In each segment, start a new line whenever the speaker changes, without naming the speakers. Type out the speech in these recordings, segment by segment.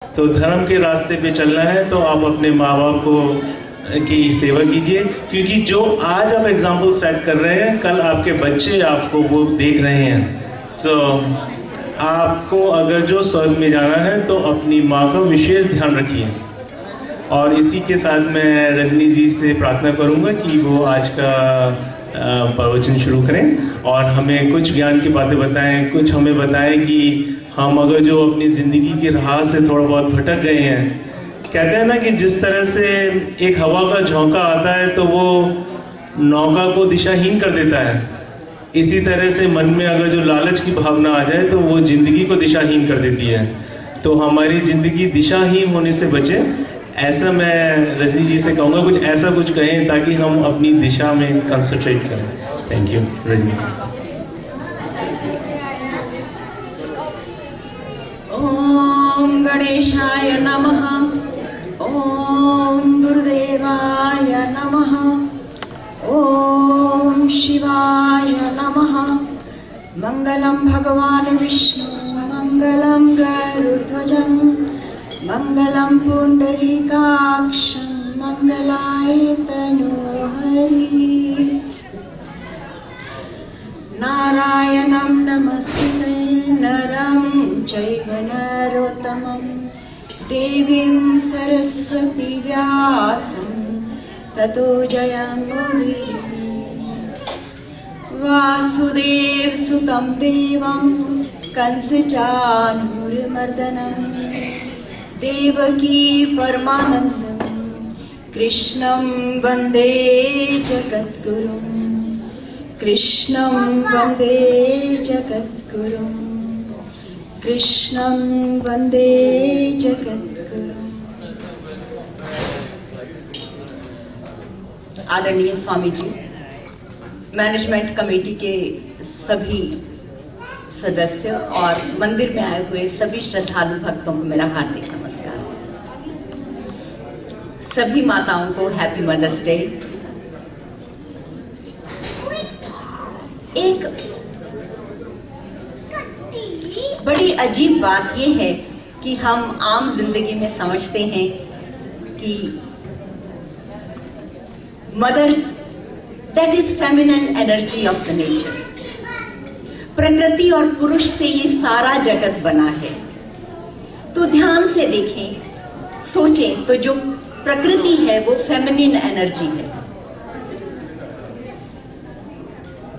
तो धर्म के रास्ते पे चलना है तो आप अपने माँ बाप को की सेवा कीजिए, क्योंकि जो आज आप एग्जाम्पल सेट कर रहे हैं कल आपके बच्चे आपको वो देख रहे हैं। सो आपको अगर जो स्वर्ग में जाना है तो अपनी माँ का विशेष ध्यान रखिए। और इसी के साथ मैं रजनी जी से प्रार्थना करूँगा कि वो आज का प्रवचन शुरू करें और हमें कुछ ज्ञान की बातें बताएं, कुछ हमें बताएं कि हम अगर जो अपनी ज़िंदगी की राह से थोड़ा बहुत भटक गए हैं, कहते हैं ना कि जिस तरह से एक हवा का झोंका आता है तो वो नौका को दिशाहीन कर देता है, इसी तरह से मन में अगर जो लालच की भावना आ जाए तो वो ज़िंदगी को दिशाहीन कर देती है। तो हमारी ज़िंदगी दिशाहीन होने से बचे, ऐसा मैं रजनी जी से कहूँगा कुछ ऐसा कुछ कहें ताकि हम अपनी दिशा में कंसंट्रेट करें। Thank you Rajni.
ओम गणेशाय नमः। ओम गुरुदेवाय नमः। ओम शिवाय नमः। मंगलम भगवान विष्णु, मंगलम गरुड़ध्वजं, मंगलम पुंडरीकाक्षं, मंगलाय तनोहरि। नारायणं नमस्ते नरं चैव नरोत्तमं, देवीं सरस्वती व्यासं ततो जयमुदीरये। वासुदेव सुतं देवं कंसचानूरमर्दनं, देवकी परमानन्दं कृष्णं वन्दे जगद्गुरुं, कृष्णं वन्दे जगद्गुरुं, कृष्णं वन्दे जगद्गुरुं। आदरणीय स्वामी जी, मैनेजमेंट कमेटी के सभी सदस्य और मंदिर में आए हुए सभी श्रद्धालु भक्तों को मेरा हार्दिक नमस्कार। सभी माताओं को हैप्पी मदर्स डे। एक बड़ी अजीब बात यह है कि हम आम जिंदगी में समझते हैं कि mothers that is feminine energy of the nature. प्रकृति और पुरुष से ये सारा जगत बना है। तो ध्यान से देखें, सोचें तो जो प्रकृति है वो फेमिनिन एनर्जी है।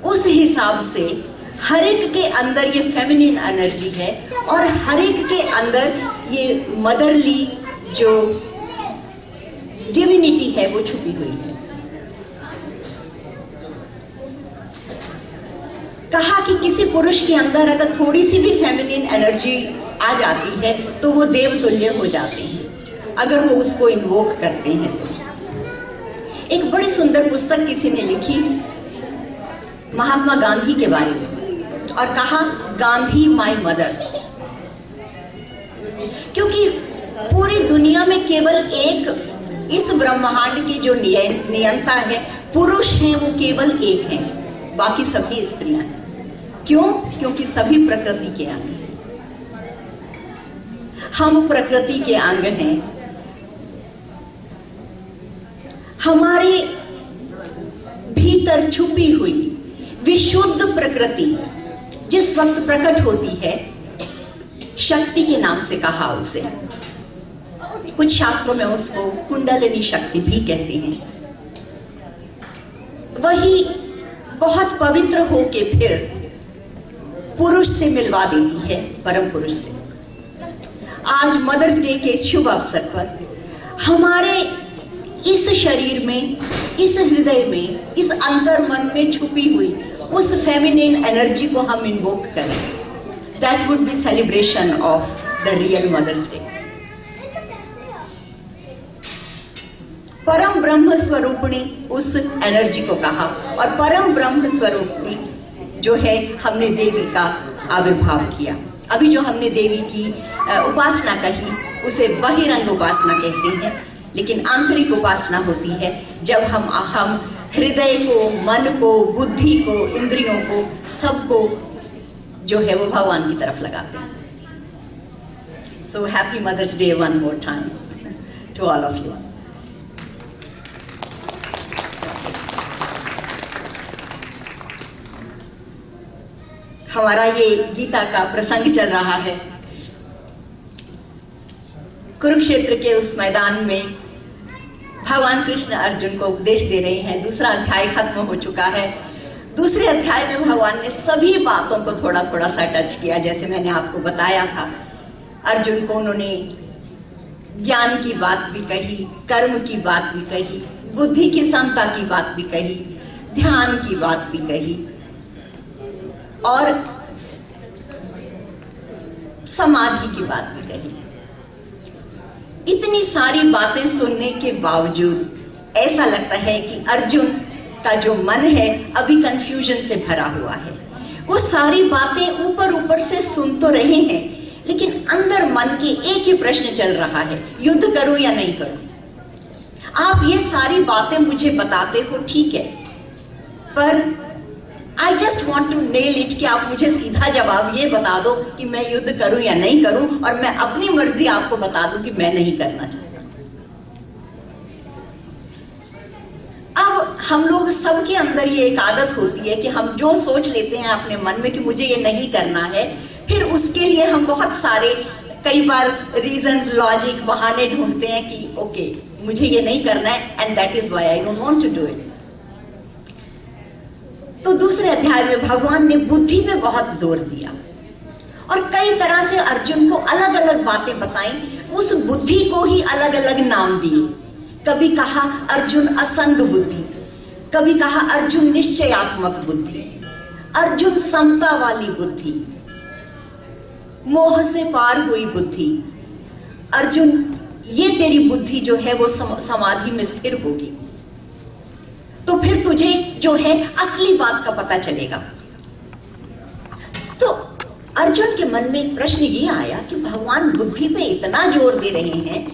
उस हिसाब से हर एक के अंदर ये फेमिनिन एनर्जी है और हर एक के अंदर ये मदरली जो डिविनिटी है वो छुपी हुई है। कहा कि किसी पुरुष के अंदर अगर थोड़ी सी भी फेमिनिन एनर्जी आ जाती है तो वो देवतुल्य हो जाते हैं अगर वो उसको इन्वोक करते हैं तो। एक बड़ी सुंदर पुस्तक किसी ने लिखी महात्मा गांधी के बारे में और कहा गांधी माय मदर, क्योंकि पूरी दुनिया में केवल एक इस ब्रह्मांड की जो नियंता है, पुरुष हैं वो केवल एक हैं, बाकी सभी स्त्रियां हैं। क्यों? क्योंकि सभी प्रकृति के अंग हैं। हम प्रकृति के अंग हैं। हमारे भीतर छुपी हुई विशुद्ध प्रकृति जिस वक्त प्रकट होती है, शक्ति के नाम से कहा उसे, कुछ शास्त्रों में उसको कुंडलिनी शक्ति भी कहते हैं। वही बहुत पवित्र होके फिर पुरुष से मिलवा देती है, परम पुरुष से। आज मदर्स डे के शुभ अवसर पर हमारे इस शरीर में, इस हृदय में, इस अंतर मन में छुपी हुई उस फेमिनिन एनर्जी को हम इन्वोक करें। That would be celebration of the real mother's day. परम ब्रह्म स्वरूपिणी उस एनर्जी को कहा और परम ब्रह्म स्वरूपिणी जो है, हमने देवी का आविर्भाव किया। अभी जो हमने देवी की उपासना कही उसे बहिरंग उपासना कहते हैं, लेकिन आंतरिक उपासना होती है जब हम हृदय को, मन को, बुद्धि को, इंद्रियों को, सबको जो है वो भगवान की तरफ लगाते हैं। So happy Mother's Day one more time to all of you. हमारा ये गीता का प्रसंग चल रहा है। कुरुक्षेत्र के उस मैदान में भगवान कृष्ण अर्जुन को उपदेश दे रहे हैं। दूसरा अध्याय खत्म हो चुका है। दूसरे अध्याय में भगवान ने सभी बातों को थोड़ा थोड़ा सा टच किया। जैसे मैंने आपको बताया था, अर्जुन को उन्होंने ज्ञान की बात भी कही, कर्म की बात भी कही, बुद्धि की समता की बात भी कही, ध्यान की बात भी कही और समाधि की बात भी कही। इतनी सारी बातें सुनने के बावजूद ऐसा लगता है कि अर्जुन का जो मन है अभी कंफ्यूजन से भरा हुआ है। वो सारी बातें ऊपर ऊपर से सुन तो रहे हैं, लेकिन अंदर मन के एक ही प्रश्न चल रहा है, युद्ध करूं या नहीं करूं। आप ये सारी बातें मुझे बताते हो, ठीक है, पर I just want to nail it कि आप मुझे सीधा जवाब ये बता दो कि मैं युद्ध करूं या नहीं करूं, और मैं अपनी मर्जी आपको बता दूं कि मैं नहीं करना चाहता। अब हम लोग सबके अंदर ये एक आदत होती है कि हम जो सोच लेते हैं अपने मन में कि मुझे ये नहीं करना है, फिर उसके लिए हम बहुत सारे कई बार रीजंस, लॉजिक, बहाने ढूंढते हैं कि ओके मुझे ये नहीं करना है and that is why I don't want to do it. तो दूसरे अध्याय में भगवान ने बुद्धि पे बहुत जोर दिया और कई तरह से अर्जुन को अलग अलग बातें बताई। उस बुद्धि को ही अलग अलग नाम दिए। कभी कहा अर्जुन असंग बुद्धि, कभी कहा अर्जुन निश्चयात्मक बुद्धि, अर्जुन समता वाली बुद्धि, मोह से पार हुई बुद्धि, अर्जुन ये तेरी बुद्धि जो है वो समाधि में स्थिर होगी, तो फिर तुझे जो है असली बात का पता चलेगा। तो अर्जुन के मन में एक प्रश्न ये आया कि भगवान बुद्धि पे इतना जोर दे रहे हैं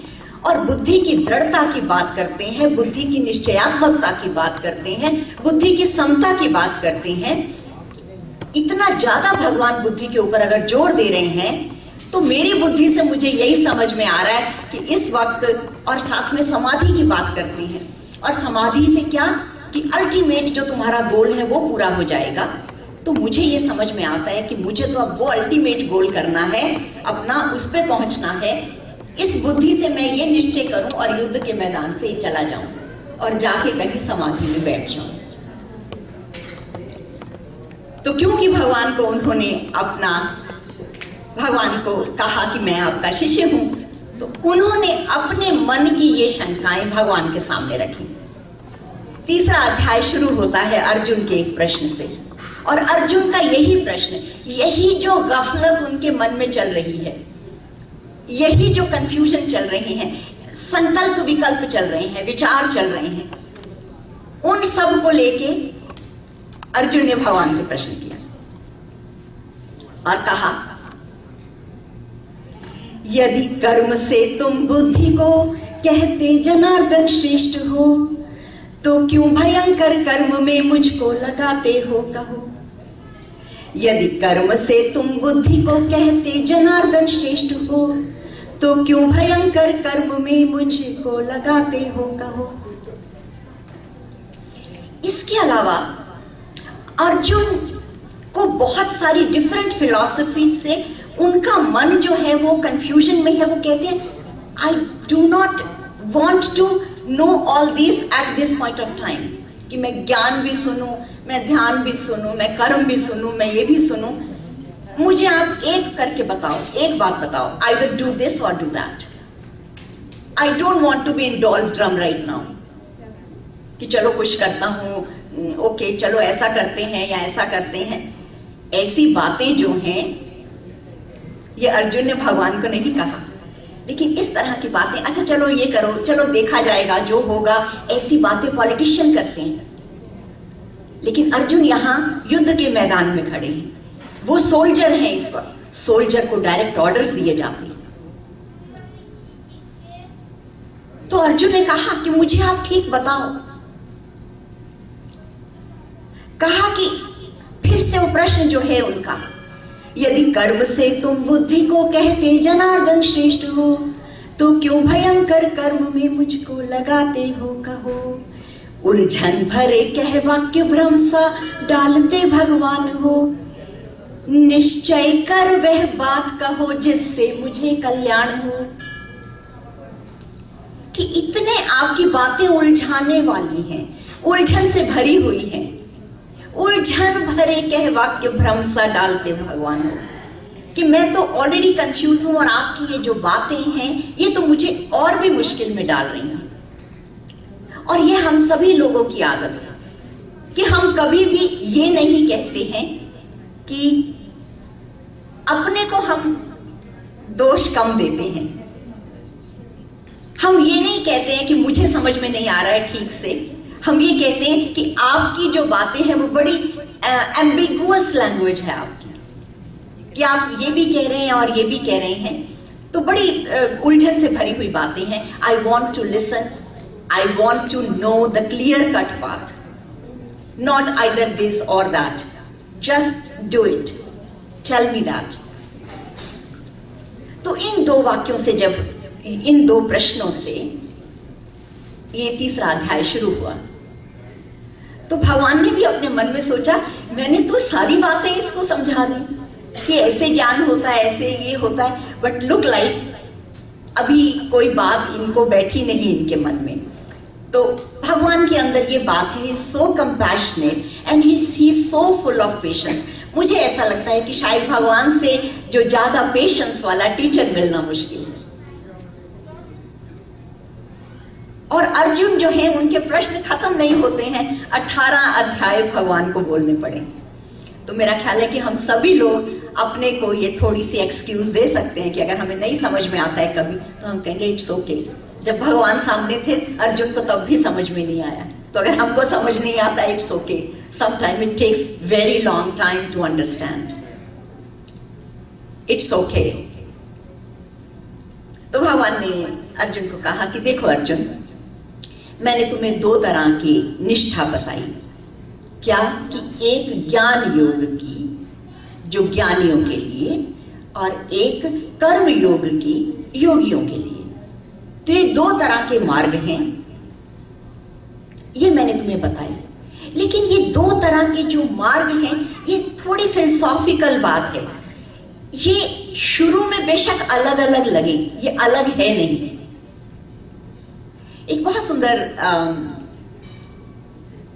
और बुद्धि की दृढ़ता की बात करते हैं, बुद्धि की निश्चयात्मकता की बात करते हैं, बुद्धि की समता की बात करते हैं। इतना ज्यादा भगवान बुद्धि के ऊपर अगर जोर दे रहे हैं तो मेरी बुद्धि से मुझे यही समझ में आ रहा है कि इस वक्त, और साथ में समाधि की बात करते हैं, और समाधि से क्या कि अल्टीमेट जो तुम्हारा गोल है वो पूरा हो जाएगा। तो मुझे ये समझ में आता है कि मुझे तो अब वो अल्टीमेट गोल करना है, अपना उस पे पहुंचना है। इस बुद्धि से मैं ये निश्चय करूं और युद्ध के मैदान से चला जाऊं और जाके कहीं समाधि में बैठ जाऊं। तो क्योंकि भगवान को उन्होंने भगवान को कहा कि मैं आपका शिष्य हूं, तो उन्होंने अपने मन की ये शंकाएं भगवान के सामने रखी। तीसरा अध्याय शुरू होता है अर्जुन के एक प्रश्न से, और अर्जुन का यही प्रश्न, यही जो गफलत उनके मन में चल रही है, यही जो कंफ्यूजन चल रहे हैं, संकल्प विकल्प चल रहे हैं, विचार चल रहे हैं, उन सब को लेके अर्जुन ने भगवान से प्रश्न किया और कहा, यदि कर्म से तुम बुद्धि को कहते जनार्दन श्रेष्ठ हो, तो क्यों भयंकर कर्म में मुझको लगाते हो, कहो। यदि कर्म से तुम बुद्धि को कहते जनार्दन श्रेष्ठ हो, तो क्यों भयंकर कर्म में मुझको लगाते हो, कहो। इसके अलावा अर्जुन को बहुत सारी डिफरेंट फिलॉसफी से उनका मन जो है वो कंफ्यूजन में है। वो कहते हैं, I do not want to know all this at this point of time, कि मैं ज्ञान भी सुनूं, मैं ध्यान भी सुनूं, मैं कर्म भी सुनूं, मैं ये भी सुनूं। मुझे आप एक करके बताओ, एक बात बताओ, either do this or do that. I don't want to be in doldrums right now, कि चलो कुछ करता हूं, ओके चलो ऐसा करते हैं या ऐसा करते हैं। ऐसी बातें जो हैं ये अर्जुन ने भगवान को नहीं कहा, लेकिन इस तरह की बातें, अच्छा चलो ये करो, चलो देखा जाएगा जो होगा, ऐसी बातें पॉलिटिशियन करते हैं। लेकिन अर्जुन यहां युद्ध के मैदान में खड़े हैं, वो सोल्जर हैं। इस वक्त सोल्जर को डायरेक्ट ऑर्डर्स दिए जाते हैं। तो अर्जुन ने कहा कि मुझे आप ठीक बताओ। कहा कि फिर से वो प्रश्न जो है उनका, यदि कर्म से तुम बुद्धि को कहते जनार्दन श्रेष्ठ हो, तो क्यों भयंकर कर्म में मुझको लगाते हो कहो। उलझन भरे कह वाक्य भ्रम सा डालते भगवान हो, निश्चय कर वह बात कहो जिससे मुझे कल्याण हो। कि इतने आपकी बातें उलझाने वाली हैं, उलझन से भरी हुई हैं, उलझन भरे कह वाक्य भ्रम सा डालते भगवान हो, कि मैं तो ऑलरेडी कंफ्यूज हूं और आपकी ये जो बातें हैं ये तो मुझे और भी मुश्किल में डाल रही हैं। और ये हम सभी लोगों की आदत है कि हम कभी भी ये नहीं कहते हैं कि अपने को हम दोष कम देते हैं। हम ये नहीं कहते हैं कि मुझे समझ में नहीं आ रहा है ठीक से, हम ये कहते हैं कि आपकी जो बातें हैं वो बड़ी एम्बिगुअस लैंग्वेज है आपकी, कि आप ये भी कह रहे हैं और ये भी कह रहे हैं, तो बड़ी उलझन से भरी हुई बातें हैं। I want to listen, I want to know the clear cut path, not either this or that, just do it, tell me that. तो इन दो वाक्यों से, जब इन दो प्रश्नों से ये तीसरा अध्याय शुरू हुआ, तो भगवान ने भी अपने मन में सोचा, मैंने तो सारी बातें इसको समझा दी कि ऐसे ज्ञान होता है, ऐसे ये होता है, बट लुक लाइक अभी कोई बात इनको बैठी नहीं इनके मन में। तो भगवान के अंदर ये बात है, so compassionate and he so full of patience. मुझे ऐसा लगता है कि शायद भगवान से जो ज्यादा पेशेंस वाला टीचर मिलना मुश्किल है। और अर्जुन जो है उनके प्रश्न खत्म नहीं होते हैं, 18 अध्याय भगवान को बोलने पड़े। तो मेरा ख्याल है कि हम सभी लोग अपने को ये थोड़ी सी एक्सक्यूज दे सकते हैं कि अगर हमें नहीं समझ में आता है कभी, तो हम कहेंगे इट्स ओके। जब भगवान सामने थे अर्जुन को तब भी समझ में नहीं आया, तो अगर हमको समझ नहीं आता it's okay. Sometime it takes very long time to understand, it's okay. तो भगवान ने अर्जुन को कहा कि देखो अर्जुन, मैंने तुम्हें दो तरह की निष्ठा बताई, क्या कि एक ज्ञान योग की जो ज्ञानियों के लिए, और एक कर्म योग की योगियों के लिए। तो ये दो तरह के मार्ग हैं, ये मैंने तुम्हें बताई। लेकिन ये दो तरह के जो मार्ग हैं, ये थोड़ी फिलोसॉफिकल बात है। ये शुरू में बेशक अलग अलग लगे, ये अलग है नहीं। एक बहुत सुंदर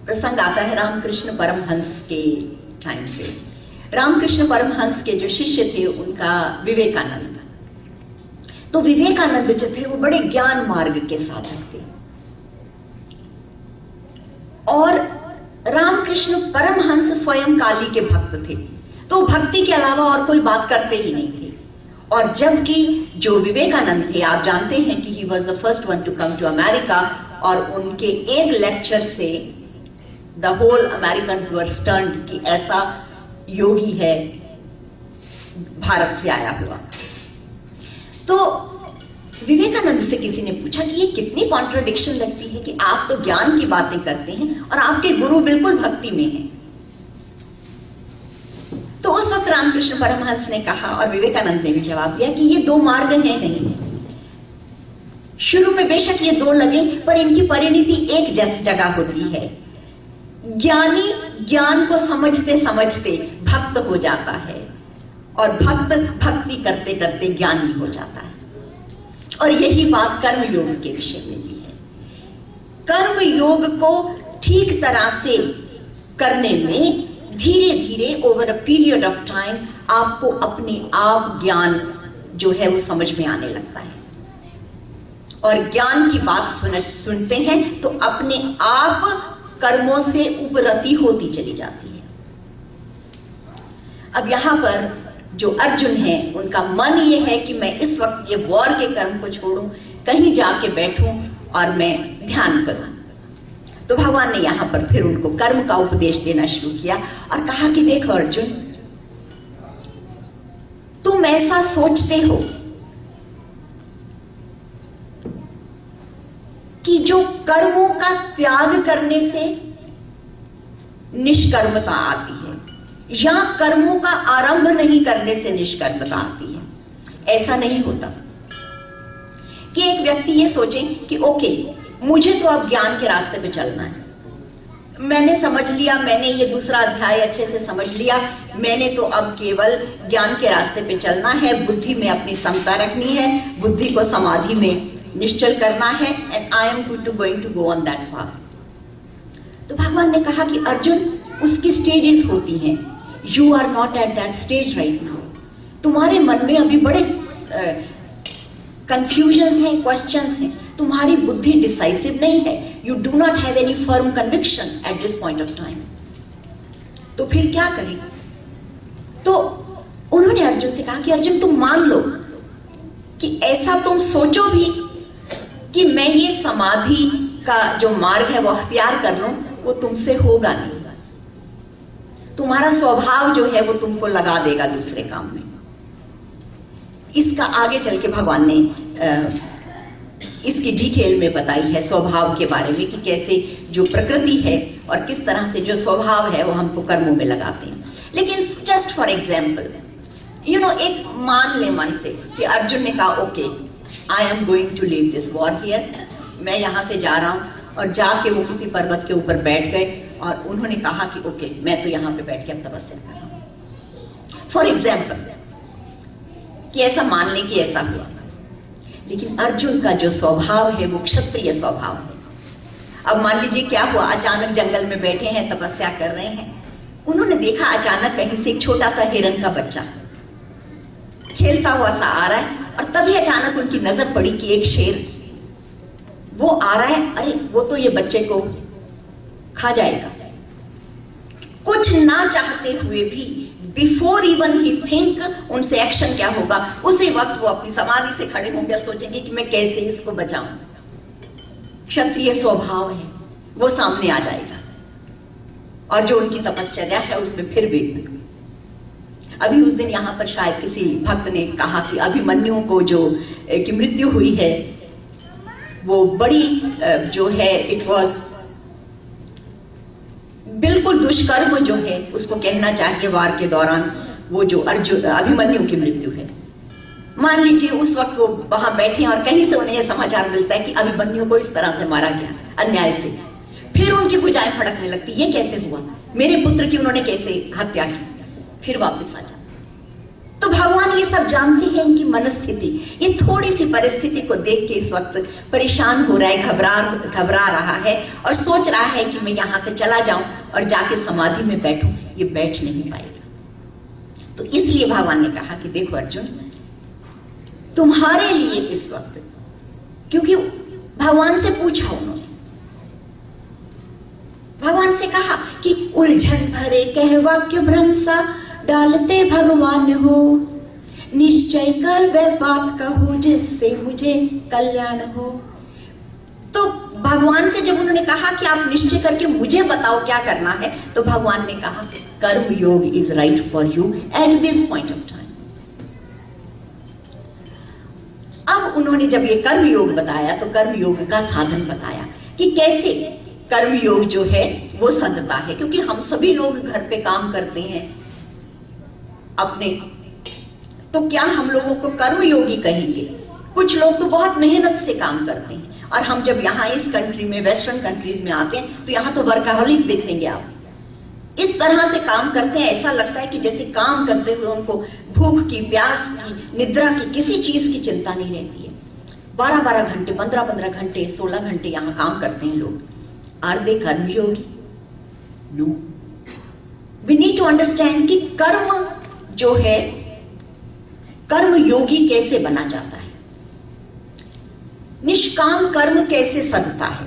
प्रसंग आता है रामकृष्ण परमहंस के टाइम पे। रामकृष्ण परमहंस के जो शिष्य थे उनका विवेकानंद। तो विवेकानंद जो थे वो बड़े ज्ञान मार्ग के साधक थे, और रामकृष्ण परमहंस स्वयं काली के भक्त थे। तो भक्ति के अलावा और कोई बात करते ही नहीं थे। और जबकि जो विवेकानंद थे, आप जानते हैं कि he was the first one to come to America, और उनके एक लेक्चर से the whole Americans were stunned कि ऐसा योगी है भारत से आया हुआ। तो विवेकानंद से किसी ने पूछा कि ये कितनी कॉन्ट्रडिक्शन लगती है कि आप तो ज्ञान की बातें करते हैं और आपके गुरु बिल्कुल भक्ति में हैं। तो उस वक्त रामकृष्ण परमहंस ने कहा, और विवेकानंद ने भी जवाब दिया कि ये दो मार्ग हैं नहीं। शुरू में बेशक ये दो लगे, पर इनकी परिणति एक जगह होती है। ज्ञानी ज्ञान को समझते समझते भक्त हो जाता है, और भक्त भक्ति करते करते ज्ञानी हो जाता है। और यही बात कर्म योग के विषय में भी है। कर्म योग को ठीक तरह से करने में धीरे धीरे over a period of time आपको अपने आप ज्ञान जो है वो समझ में आने लगता है, और ज्ञान की बात सुनते हैं तो अपने आप कर्मों से उपरति होती चली जाती है। अब यहां पर जो अर्जुन है उनका मन ये है कि मैं इस वक्त ये वॉर के कर्म को छोड़ूं, कहीं जाके बैठूं और मैं ध्यान करूं। तो भगवान ने यहां पर फिर उनको कर्म का उपदेश देना शुरू किया और कहा कि देखो अर्जुन, तुम ऐसा सोचते हो कि जो कर्मों का त्याग करने से निष्कर्मता आती है, या कर्मों का आरंभ नहीं करने से निष्कर्मता आती है। ऐसा नहीं होता कि एक व्यक्ति ये सोचे कि ओके, मुझे तो अब ज्ञान के रास्ते पे चलना है, मैंने समझ लिया, मैंने ये दूसरा अध्याय अच्छे से समझ लिया, मैंने तो अब केवल ज्ञान के रास्ते पे चलना है, बुद्धि में अपनी समता रखनी है, बुद्धि को समाधि में निश्चल करना है, and I am going to go on that path. तो भगवान ने कहा कि अर्जुन, उसकी स्टेजेस होती हैं, you are not at that stage right now. तुम्हारे मन में अभी बड़े कंफ्यूजन्स हैं, क्वेश्चंस हैं, तुम्हारी बुद्धि डिसाइसिव नहीं है, you do not have any firm conviction eight this point of time. तो फिर क्या करें? तो उन्होंने अर्जुन से कहा कि अर्जुन, तुम मान लो कि ऐसा तुम सोचो भी कि मैं ये समाधि का जो मार्ग है वो अख्तियार कर लूं, वो तुमसे होगा नहीं। तुम्हारा स्वभाव जो है वो तुमको लगा देगा दूसरे काम में। इसका आगे चल के भगवान ने इसकी डिटेल में बताई है स्वभाव के बारे में, कि कैसे जो प्रकृति है और किस तरह से जो स्वभाव है वो हमको कर्मों में लगाते हैं। लेकिन जस्ट फॉर एग्जाम्पल, एक मान ले मन से कि अर्जुन ने कहा okay, I am going to leave this war here, मैं यहां से जा रहा हूं, और जाके वो किसी पर्वत के ऊपर बैठ गए और उन्होंने कहा कि ओके, मैं तो यहां पे बैठ के अब तपस्या कर रहा हूं। फॉर एग्जाम्पल, कि ऐसा मान ले कि ऐसा हुआ, लेकिन अर्जुन का जो स्वभाव है वो क्षत्रिय स्वभाव है। अब मान लीजिए क्या हुआ, अचानक जंगल में बैठे हैं, तपस्या कर रहे हैं, उन्होंने देखा अचानक कहीं से एक छोटा सा हिरण का बच्चा खेलता हुआ सा आ रहा है, और तभी अचानक उनकी नजर पड़ी कि एक शेर वो आ रहा है, अरे वो तो ये बच्चे को खा जाएगा। कुछ ना चाहते हुए भी, बिफोर इवन ही थिंक, उनसे एक्शन क्या होगा, उसी वक्त वो अपनी समाधि से खड़े होंगे और सोचेंगे कि मैं कैसे इसको बचाऊं। क्षत्रिय स्वभाव है, वो सामने आ जाएगा, और जो उनकी तपश्चर्या है उसमें फिर भी। अभी उस दिन यहां पर शायद किसी भक्त ने कहा कि अभिमन्यु को जो की मृत्यु हुई है, वो बड़ी जो है, इट वॉज बिल्कुल दुष्कर्म जो है उसको कहना चाहिए वार के दौरान, वो जो अभिमन्यु की मृत्यु है। मान लीजिए उस वक्त वो वहां बैठे और कहीं से उन्हें यह समाचार मिलता है कि अभिमन्यु को इस तरह से मारा गया अन्याय से, फिर उनकी भुजाएं फड़कने लगती, ये कैसे हुआ, मेरे पुत्र की उन्होंने कैसे हत्या की, फिर वापस आ जाते। तो भगवान ये सब जानते हैं इनकी मनस्थिति। ये थोड़ी सी परिस्थिति को देख के इस वक्त परेशान हो रहा है, घबरा रहा है और सोच रहा है कि मैं यहां से चला जाऊं और जाके समाधि में बैठूं, ये बैठ नहीं पाएगा। तो इसलिए भगवान ने कहा कि देखो अर्जुन, तुम्हारे लिए इस वक्त, क्योंकि भगवान से पूछा उन्होंने, भगवान से कहा कि उलझन भरे कह वाक्य भ्रम सा डालते भगवान हो, निश्चय कर वह बात कहो जिससे मुझे कल्याण हो। तो भगवान से जब उन्होंने कहा कि आप निश्चय करके मुझे बताओ क्या करना है, तो भगवान ने कहा कर्म योग is right for you eight this point of time. अब उन्होंने जब ये कर्म योग बताया तो कर्म योग का साधन बताया कि कैसे कर्म योग जो है वो सदता है, क्योंकि हम सभी लोग घर पे काम करते हैं अपने, तो क्या हम लोगों को कर्मयोगी कहेंगे? कुछ लोग तो बहुत मेहनत से काम करते हैं, और हम जब यहाँ इस कंट्री में, वेस्टर्न कंट्रीज में आते हैं तो यहाँ तो वर्कaholic देखेंगे आप, इस तरह से काम करते हैं, ऐसा लगता है कि जैसे काम करते हुए उनको भूख की, प्यास की, निद्रा की, किसी चीज की चिंता नहीं रहती है। 12-12 घंटे, 15-15 घंटे, 16 घंटे यहाँ काम करते हैं लोग। आर दे कर्मयोगी? No. We need to understand कि कर्म जो है, कर्म योगी कैसे बना जाता है, निष्काम कर्म कैसे सदता है।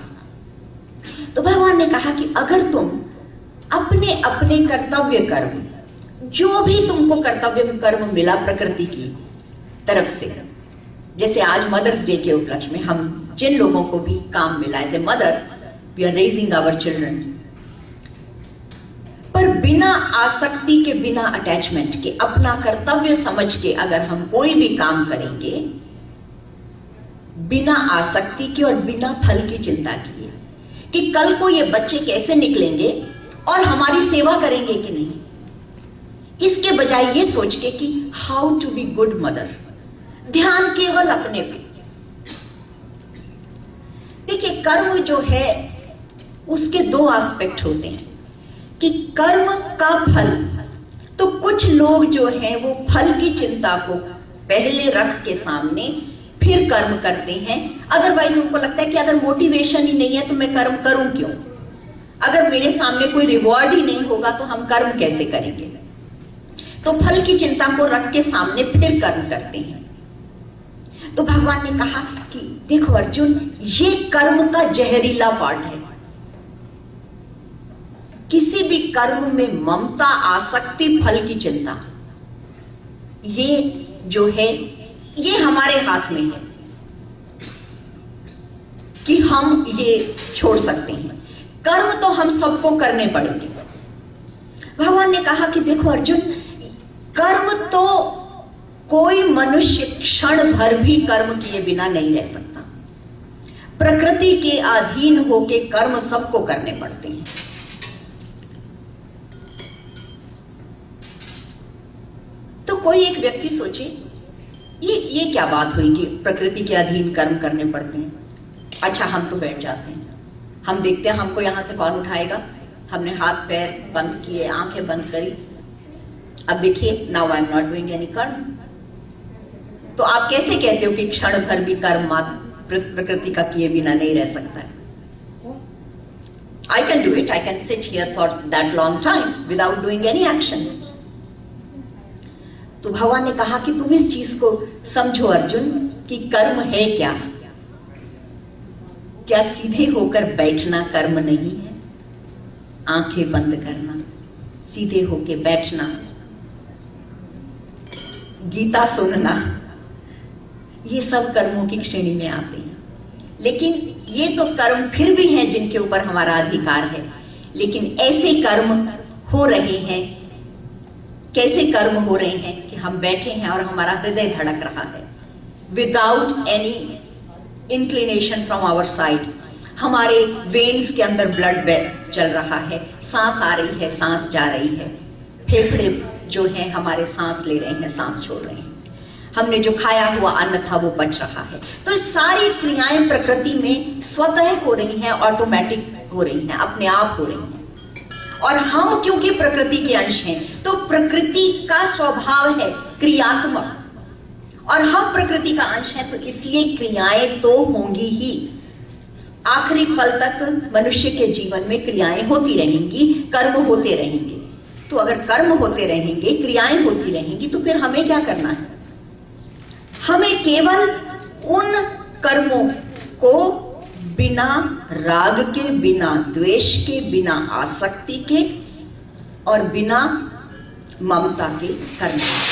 तो भगवान ने कहा कि अगर तुम अपने अपने कर्तव्य कर्म, जो भी तुमको कर्तव्य कर्म मिला प्रकृति की तरफ से, जैसे आज मदर्स डे के उपलक्ष्य में हम जिन लोगों को भी काम मिला, as a mother we are raising our children, पर बिना आसक्ति के, बिना अटैचमेंट के, अपना कर्तव्य समझ के अगर हम कोई भी काम करेंगे, बिना आसक्ति के और बिना फल की चिंता किए कि कल को ये बच्चे कैसे निकलेंगे और हमारी सेवा करेंगे कि नहीं, इसके बजाय ये सोच के कि how to be good mother, ध्यान केवल अपने पे। देखिए, कर्म जो है उसके दो एस्पेक्ट होते हैं कि कर्म का फल, तो कुछ लोग जो हैं वो फल की चिंता को पहले रख के सामने फिर कर्म करते हैं। अदरवाइज उनको लगता है कि अगर मोटिवेशन ही नहीं है तो मैं कर्म करूं क्यों, अगर मेरे सामने कोई रिवॉर्ड ही नहीं होगा तो हम कर्म कैसे करेंगे। तो फल की चिंता को रख के सामने फिर कर्म करते हैं। तो भगवान ने कहा कि देखो अर्जुन, ये कर्म का जहरीला पार्ट है। किसी भी कर्म में ममता, आसक्ति, फल की चिंता, ये जो है ये हमारे हाथ में है कि हम ये छोड़ सकते हैं। कर्म तो हम सबको करने पड़ेंगे। भगवान ने कहा कि देखो अर्जुन, कर्म तो कोई मनुष्य क्षण भर भी कर्म किए बिना नहीं रह सकता। प्रकृति के अधीन होके कर्म सबको करने पड़ते हैं। तो कोई एक व्यक्ति सोचे ये क्या बात हुई कि प्रकृति के अधीन कर्म करने पड़ते हैं। अच्छा, हम तो बैठ जाते हैं, हम देखते हैं हमको यहां से कौन उठाएगा। हमने हाथ पैर बंद किए, आंखें बंद करी, अब देखिए now I am not doing any कर्म। तो आप कैसे कहते हो कि क्षण भर भी कर्म प्रकृति का किए बिना नहीं रह सकता है। I can do it, I can sit here for that long time without doing any action. तो भगवान ने कहा कि तुम इस चीज को समझो अर्जुन कि कर्म है क्या। क्या सीधे होकर बैठना कर्म नहीं है? आंखें बंद करना, सीधे होकर बैठना, गीता सुनना, ये सब कर्मों की श्रेणी में आते हैं। लेकिन ये तो कर्म फिर भी हैं जिनके ऊपर हमारा अधिकार है। लेकिन ऐसे कर्म हो रहे हैं, कैसे कर्म हो रहे हैं कि हम बैठे हैं और हमारा हृदय धड़क रहा है without any inclination from our side. हमारे वेन्स के अंदर ब्लड चल रहा है, सांस आ रही है, सांस जा रही है, फेफड़े जो हैं हमारे सांस ले रहे हैं, सांस छोड़ रहे हैं, हमने जो खाया हुआ अन्न था वो पच रहा है। तो ये सारी क्रियाएं प्रकृति में स्वतः हो रही हैं, ऑटोमेटिक हो रही हैं, अपने आप हो रही हैं। और हम क्योंकि प्रकृति के अंश हैं तो प्रकृति का स्वभाव है क्रियात्मक, और हम प्रकृति का अंश हैं तो इसलिए क्रियाएं तो होंगी ही। आखिरी पल तक मनुष्य के जीवन में क्रियाएं होती रहेंगी, कर्म होते रहेंगे। तो अगर कर्म होते रहेंगे, क्रियाएं होती रहेंगी, तो फिर हमें क्या करना है? हमें केवल उन कर्मों को बिना राग के, बिना द्वेष के, बिना आसक्ति के और बिना ममता के करना है।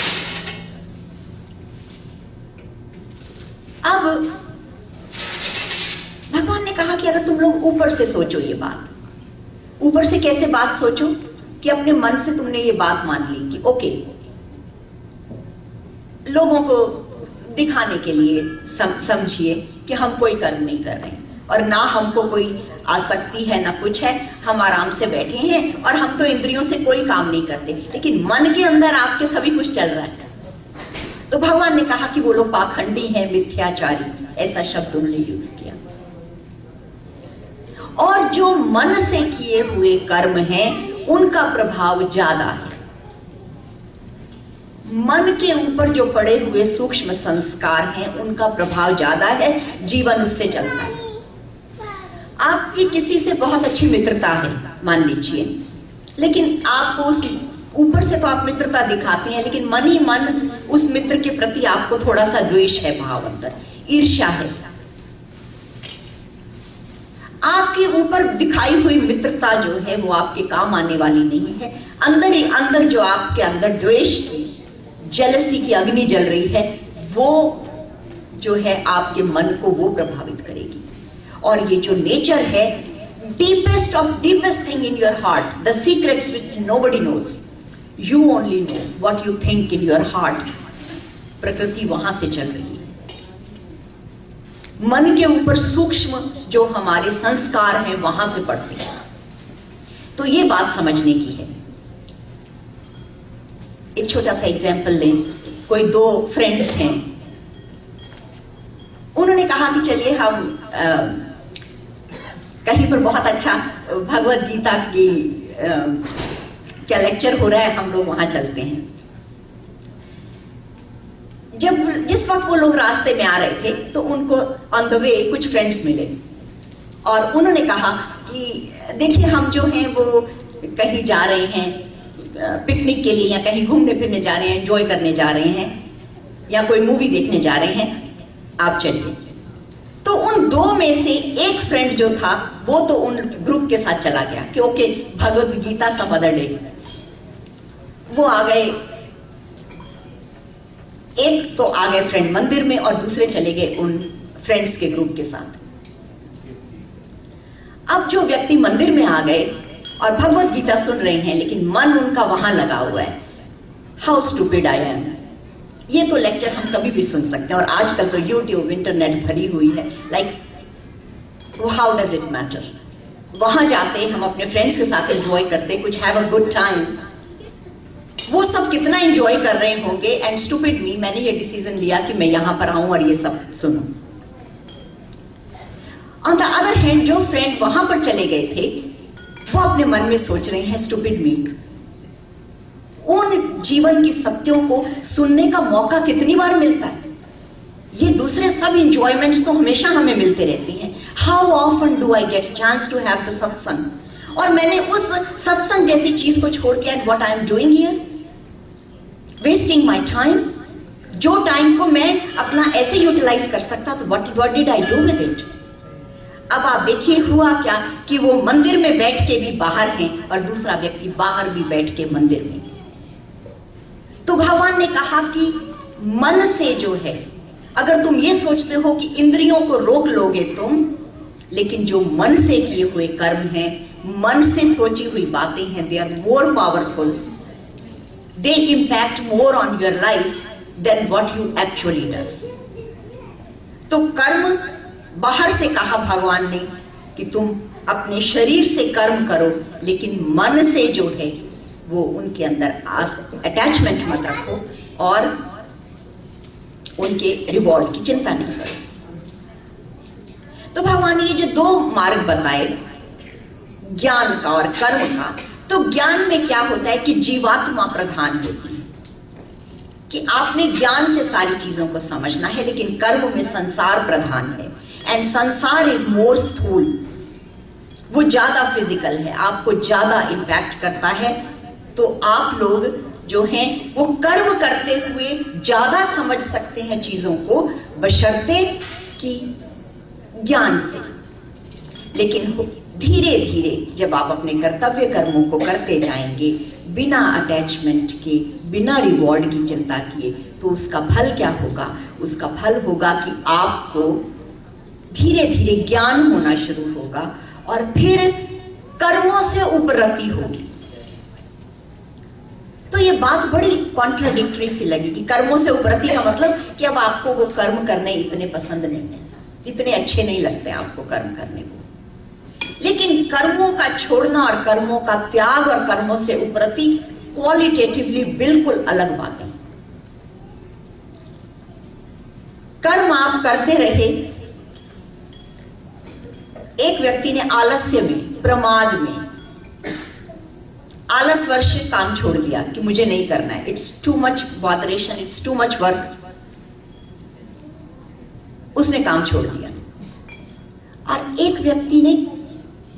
अब भगवान ने कहा कि अगर तुम लोग ऊपर से सोचो ये बात, ऊपर से कैसे बात सोचो कि अपने मन से तुमने ये बात मान ली कि ओके, लोगों को दिखाने के लिए समझिए कि हम कोई कर्म नहीं कर रहे और ना हमको कोई आसक्ति है ना कुछ है, हम आराम से बैठे हैं और हम तो इंद्रियों से कोई काम नहीं करते, लेकिन मन के अंदर आपके सभी कुछ चल रहा है। तो भगवान ने कहा कि वो लोग पाखंडी हैं, मिथ्याचारी, ऐसा शब्द उन्होंने यूज किया। और जो मन से किए हुए कर्म हैं उनका प्रभाव ज्यादा है। मन के ऊपर जो पड़े हुए सूक्ष्म संस्कार हैं उनका प्रभाव ज्यादा है, जीवन उससे चलता है। आपकी किसी से बहुत अच्छी मित्रता है मान लीजिए, लेकिन आपको उस ऊपर से तो आप मित्रता दिखाते हैं, लेकिन मन ही मन उस मित्र के प्रति आपको थोड़ा सा द्वेष है, भाव अंदर ईर्ष्या है। आपके ऊपर दिखाई हुई मित्रता जो है वो आपके काम आने वाली नहीं है। अंदर ही अंदर जो आपके अंदर द्वेष की, जेलसी की अग्नि जल रही है, वो जो है आपके मन को वो प्रभावित करेगी। और ये जो नेचर है, deepest of deepest thing in your heart, the secrets which nobody knows, you only know what you think in your heart, प्रकृति वहां से चल रही है। मन के ऊपर सूक्ष्म जो हमारे संस्कार हैं वहां से पड़ते हैं। तो ये बात समझने की है। एक छोटा सा एग्जाम्पल लें, कोई दो फ्रेंड्स हैं, उन्होंने कहा कि चलिए हम कहीं पर बहुत अच्छा भगवत गीता की क्या लेक्चर हो रहा है, हम लोग वहां चलते हैं। जिस वक्त वो लोग रास्ते में आ रहे थे तो उनको ऑन द वे कुछ फ्रेंड्स मिले और उन्होंने कहा कि देखिए हम जो हैं वो कहीं जा रहे हैं पिकनिक के लिए, या कहीं घूमने फिरने जा रहे हैं, एंजॉय करने जा रहे हैं, या कोई मूवी देखने जा रहे हैं, आप चलिए। तो उन दो में से एक फ्रेंड जो था वो तो उन ग्रुप के साथ चला गया कि okay Bhagavad Gita some other day. वो आ गए, एक तो आ गए फ्रेंड मंदिर में और दूसरे चले गए उन फ्रेंड्स के ग्रुप के साथ। अब जो व्यक्ति मंदिर में आ गए और भगवत गीता सुन रहे हैं लेकिन मन उनका वहां लगा हुआ है, हाउ स्टूपिड आई एम। ये तो लेक्चर हम कभी भी सुन सकते हैं और आजकल तो यूट्यूब इंटरनेट भरी हुई है, like how does it matter. वहां जाते हम अपने फ्रेंड्स के साथ एंजॉय करते, कुछ हैव अ गुड टाइम, वो सब कितना एंजॉय कर रहे होंगे, एंड स्टूपिड मी, मैंने ये डिसीजन लिया कि मैं यहां पर आऊं और ये सब सुनूं। ऑन द अदर हैंड जो फ्रेंड वहां पर चले गए थे वो अपने मन में सोच रहे हैं स्टूपिड मी, उन जीवन की सत्यों को सुनने का मौका कितनी बार मिलता है, ये दूसरे सब इंजॉयमेंट्स तो हमेशा हमें मिलते रहते हैं, how often do I get chance to have the satsang. और मैंने उस सत्संग जैसी चीज को छोड़ के and what I am doing here, wasting my time. जो टाइम को मैं अपना ऐसे यूटिलाइज कर सकता तो what did I do with it. अब आप देखिए हुआ क्या कि वो मंदिर में बैठ के भी बाहर हैं और दूसरा व्यक्ति बाहर भी बैठ के मंदिर में। तो भगवान ने कहा कि मन से जो है, अगर तुम ये सोचते हो कि इंद्रियों को रोक लोगे तुम, लेकिन जो मन से किए हुए कर्म हैं, मन से सोची हुई बातें हैं, they are more powerful, they impact more on your life than what you actually does. तो कर्म बाहर से कहा भगवान ने कि तुम अपने शरीर से कर्म करो, लेकिन मन से जो है वो उनके अंदर अटैचमेंट मत रखो और उनके रिवॉर्ड की चिंता नहीं करो। तो भगवान ने ये जो दो मार्ग बताए, ज्ञान का और कर्म का, तो ज्ञान में क्या होता है कि जीवात्मा प्रधान होती है, कि आपने ज्ञान से सारी चीजों को समझना है, लेकिन कर्म में संसार प्रधान है, एंड संसार इज मोर स्थूल, वो ज्यादा फिजिकल है, आपको ज्यादा इंपैक्ट करता है। तो आप लोग जो हैं वो कर्म करते हुए ज्यादा समझ सकते हैं चीजों को, बशर्ते कि ज्ञान से। लेकिन धीरे धीरे जब आप अपने कर्तव्य कर्मों को करते जाएंगे बिना अटैचमेंट के, बिना रिवॉर्ड की चिंता किए, तो उसका फल क्या होगा? उसका फल होगा कि आपको धीरे धीरे ज्ञान होना शुरू होगा और फिर कर्मों से उपरति होगी। तो ये बात बड़ी कॉन्ट्राडिक्टरी सी लगी कि कर्मों से उपरति का मतलब कि अब आपको वो कर्म करने इतने पसंद नहीं है, इतने अच्छे नहीं लगते आपको कर्म करने को। लेकिन कर्मों का छोड़ना और कर्मों का त्याग और कर्मों से उपरति क्वालिटेटिवली बिल्कुल अलग बातें। कर्म आप करते रहे, एक व्यक्ति ने आलस्य में, प्रमाद में, आलस वर्ष काम छोड़ दिया कि मुझे नहीं करना है, it's too much botheration, it's too much work, उसने काम छोड़ दिया। और एक व्यक्ति ने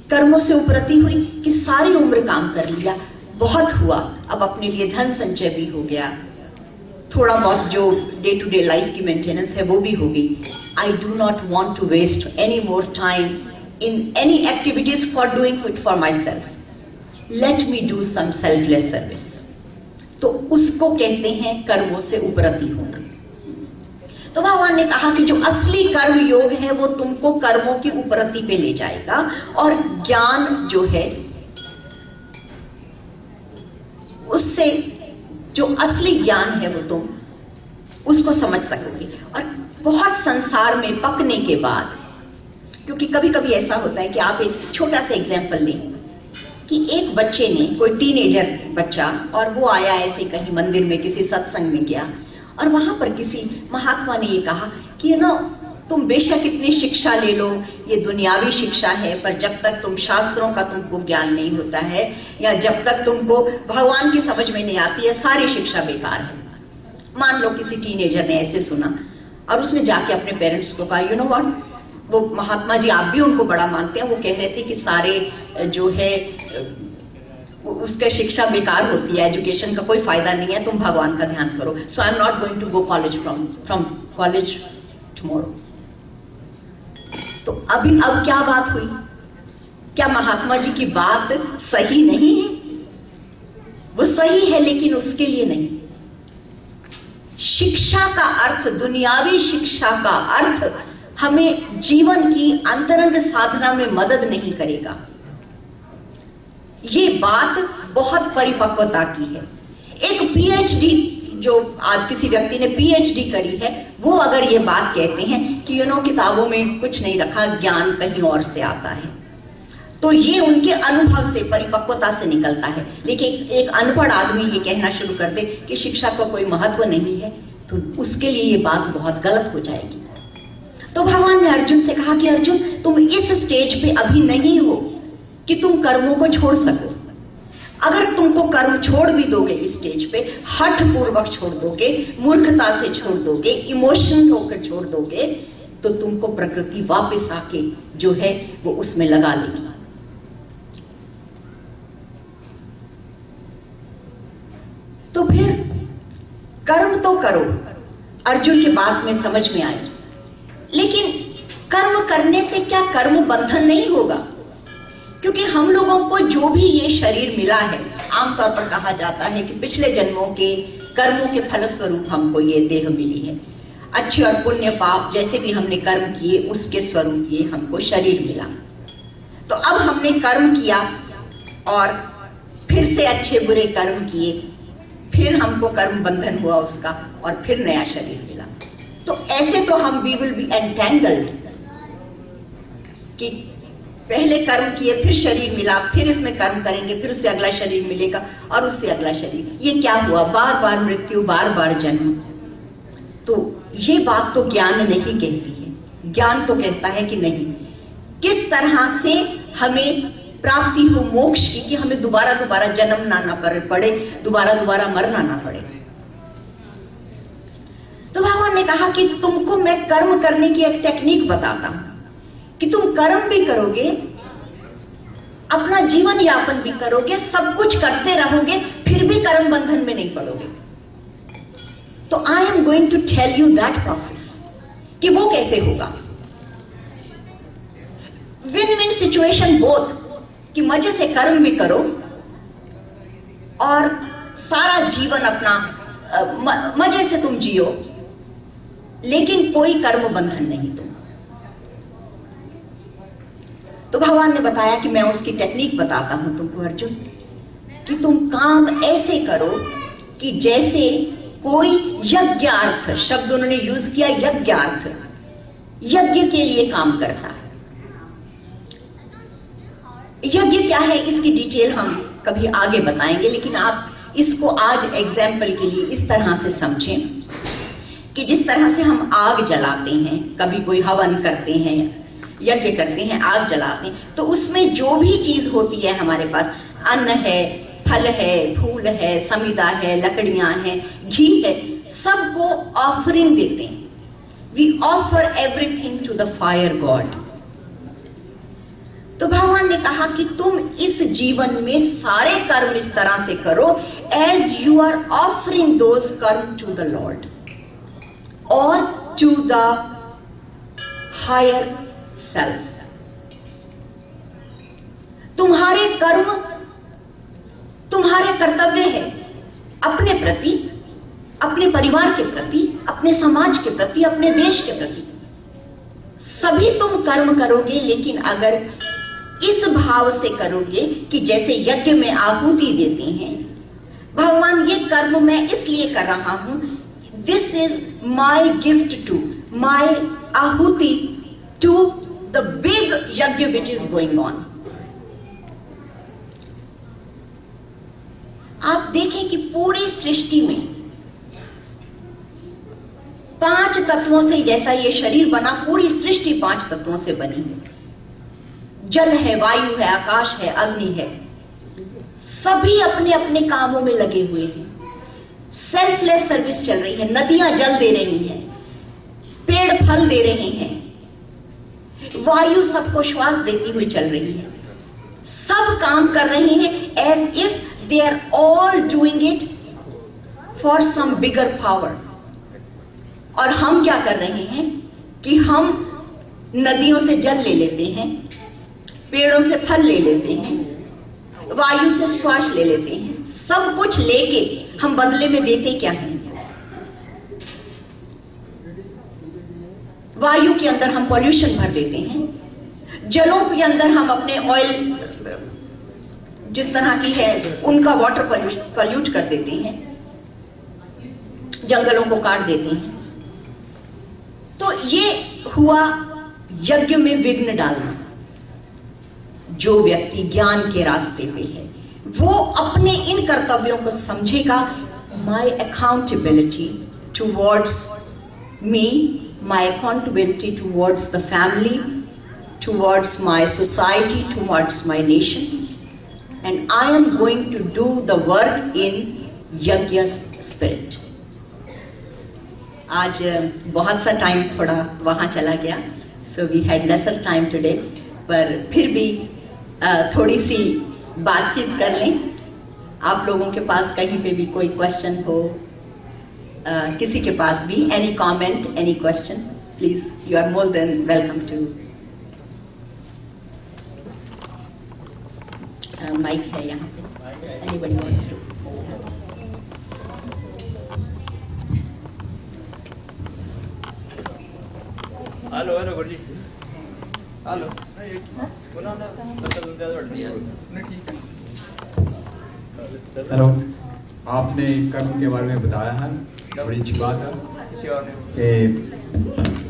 कर्मों से उपरति हुई कि सारी उम्र काम कर लिया, बहुत हुआ, अब अपने लिए धन संचय भी हो गया, थोड़ा बहुत जो डे टू डे लाइफ की मेंटेनेंस है वो भी हो गई। I do not want to waste any more time in any activities for doing good for myself, let me do some selfless service। तो उसको कहते हैं कर्मों से उपरति होना। तो भगवान ने कहा कि जो असली कर्म योग है वो तुमको कर्मों की उपरति पे ले जाएगा, और ज्ञान जो है उससे जो असली ज्ञान है वो तुम उसको समझ सकोगे। और बहुत संसार में पकने के बाद, क्योंकि कभी कभी ऐसा होता है कि आप एक छोटा सा एग्जाम्पल लें कि एक बच्चे ने, कोई टीनेजर बच्चा, और वो आया ऐसे कहीं मंदिर में किसी सत्संग में गया, और वहां पर किसी महात्मा ने ये कहा कि तुम बेशक इतनी शिक्षा ले लो, ये दुनियावी शिक्षा है, पर जब तक तुम शास्त्रों का तुमको ज्ञान नहीं होता है, या जब तक तुमको भगवान की समझ में नहीं आती है, सारी शिक्षा बेकार है। मान लो किसी टीनेजर ने ऐसे सुना और उसने जाके अपने पेरेंट्स को कहा, यू नो व्हाट, वो महात्मा जी आप भी उनको बड़ा मानते हैं, वो कह रहे थे कि सारे जो है उसका शिक्षा बेकार होती है, एजुकेशन का कोई फायदा नहीं है, तुम भगवान का ध्यान करो, so I am not going to go college from college tomorrow. तो अब क्या बात हुई? क्या महात्मा जी की बात सही नहीं है? वो सही है, लेकिन उसके लिए नहीं। शिक्षा का अर्थ, दुनियावी शिक्षा का अर्थ हमें जीवन की अंतरंग साधना में मदद नहीं करेगा। ये बात बहुत परिपक्वता की है। एक पीएचडी, जो आज किसी व्यक्ति ने पीएचडी करी है, वो अगर ये बात कहते हैं कि किताबों में कुछ नहीं रखा, ज्ञान कहीं और से आता है, तो ये उनके अनुभव से, परिपक्वता से निकलता है। लेकिन एक अनपढ़ आदमी ये कहना शुरू कर दे कि शिक्षा का कोई महत्व नहीं है, तो उसके लिए ये बात बहुत गलत हो जाएगी। तो भगवान ने अर्जुन से कहा कि अर्जुन, तुम इस स्टेज पे अभी नहीं हो कि तुम कर्मों को छोड़ सको। अगर तुमको कर्म छोड़ भी दोगे इस स्टेज पे, हठ पूर्वक छोड़ दोगे, मूर्खता से छोड़ दोगे, इमोशनल होकर छोड़ दोगे, तो तुमको प्रकृति वापस आके जो है वो उसमें लगा लेगी। तो फिर कर्म तो करो, अर्जुन की बात में समझ में आई, लेकिन कर्म करने से क्या कर्म बंधन नहीं होगा? क्योंकि हम लोगों को जो भी ये शरीर मिला है, आमतौर पर कहा जाता है कि पिछले जन्मों के कर्मों के फलस्वरूप हमको ये देह मिली है। अच्छे और पुण्य पाप जैसे भी हमने कर्म किए, उसके स्वरूप ये हमको शरीर मिला। तो अब हमने कर्म किया और फिर से अच्छे बुरे कर्म किए, फिर हमको कर्म बंधन हुआ उसका, और फिर नया शरीर मिला। तो ऐसे तो हम वी विल बी एंटेंगल्ड कि पहले कर्म किए, फिर शरीर मिला, फिर इसमें कर्म करेंगे, फिर उससे अगला शरीर मिलेगा, और उससे अगला शरीर। ये क्या हुआ? बार बार मृत्यु, बार बार जन्म। तो ये बात तो ज्ञान नहीं कहती है। ज्ञान तो कहता है कि नहीं, किस तरह से हमें प्राप्ति हो मोक्ष की, कि हमें दोबारा दोबारा जन्म ना पड़े, दोबारा दोबारा मरना ना पड़े। तो भगवान ने कहा कि तुमको मैं कर्म करने की एक टेक्निक बताता हूं, कि तुम कर्म भी करोगे, अपना जीवन यापन भी करोगे, सब कुछ करते रहोगे, फिर भी कर्म बंधन में नहीं पड़ोगे। तो I am going to tell you that process, कि वो कैसे होगा। विन विन सिचुएशन बोथ, कि मजे से कर्म भी करो और सारा जीवन अपना मजे से तुम जियो, लेकिन कोई कर्म बंधन नहीं तुम। तो भगवान ने बताया कि मैं उसकी टेक्निक बताता हूं तुमको अर्जुन, कि तुम काम ऐसे करो कि जैसे कोई यज्ञार्थ, शब्द उन्होंने यूज किया यज्ञार्थ, यज्ञ के लिए काम करता है। यज्ञ क्या है इसकी डिटेल हम कभी आगे बताएंगे, लेकिन आप इसको आज एग्जाम्पल के लिए इस तरह से समझें कि जिस तरह से हम आग जलाते हैं, कभी कोई हवन करते हैं, यज्ञ करते हैं, आग जलाते हैं, तो उसमें जो भी चीज होती है हमारे पास, अन्न है, फल है, फूल है, समिधा है, लकड़ियां हैं, घी है, सबको ऑफरिंग देते हैं। We offer everything to the fire god. तो भगवान ने कहा कि तुम इस जीवन में सारे कर्म इस तरह से करो as you are offering those karma to the lord और टू द हायर सेल्फ। तुम्हारे कर्म तुम्हारे कर्तव्य है अपने प्रति, अपने परिवार के प्रति, अपने समाज के प्रति, अपने देश के प्रति, सभी तुम कर्म करोगे, लेकिन अगर इस भाव से करोगे कि जैसे यज्ञ में आहुति देते हैं, भगवान ये कर्म मैं इसलिए कर रहा हूं, this is my gift to, my आहुति टू द बिग यज्ञ विच इज गोइंग ऑन। देखें कि पूरी सृष्टि में 5 तत्वों से, जैसा ये शरीर बना, पूरी सृष्टि 5 तत्वों से बनी है। जल है, वायु है, आकाश है, अग्नि है। सभी अपने अपने कामों में लगे हुए हैं। सेल्फलेस सर्विस चल रही है। नदियां जल दे रही हैं, पेड़ फल दे रहे हैं, वायु सबको श्वास देती हुई चल रही है। सब काम कर रहे हैं as if they are all doing it for some bigger power. और हम क्या कर रहे हैं कि हम नदियों से जल ले लेते हैं, पेड़ों से फल ले लेते हैं, वायु से श्वास ले लेते हैं। सब कुछ लेके हम बदले में देते क्या हैं? वायु के अंदर हम पॉल्यूशन भर देते हैं। जलों के अंदर हम अपने ऑयल जिस तरह की है उनका वाटर पॉल्यूट कर देते हैं, जंगलों को काट देते हैं। तो ये हुआ यज्ञ में विघ्न डालना। जो व्यक्ति ज्ञान के रास्ते पे है वो अपने इन कर्तव्यों को समझेगा। My accountability towards me, my accountability towards the family, towards my society, towards my nation, and I am going to do the work in यज्ञ स्पिरिट। आज बहुत सा टाइम थोड़ा वहाँ चला गया, so we had lesser time today, पर फिर भी थोड़ी सी बातचीत कर लें। आप लोगों के पास कहीं पे भी कोई क्वेश्चन हो, किसी के पास भी any comment, any question, please you are more than welcome to. Mike है यहाँ पे, anybody wants to.
Hello hello Guruji, hello
hello. आपने कर्म के बारे में बताया है, बड़ी अच्छी बात है कि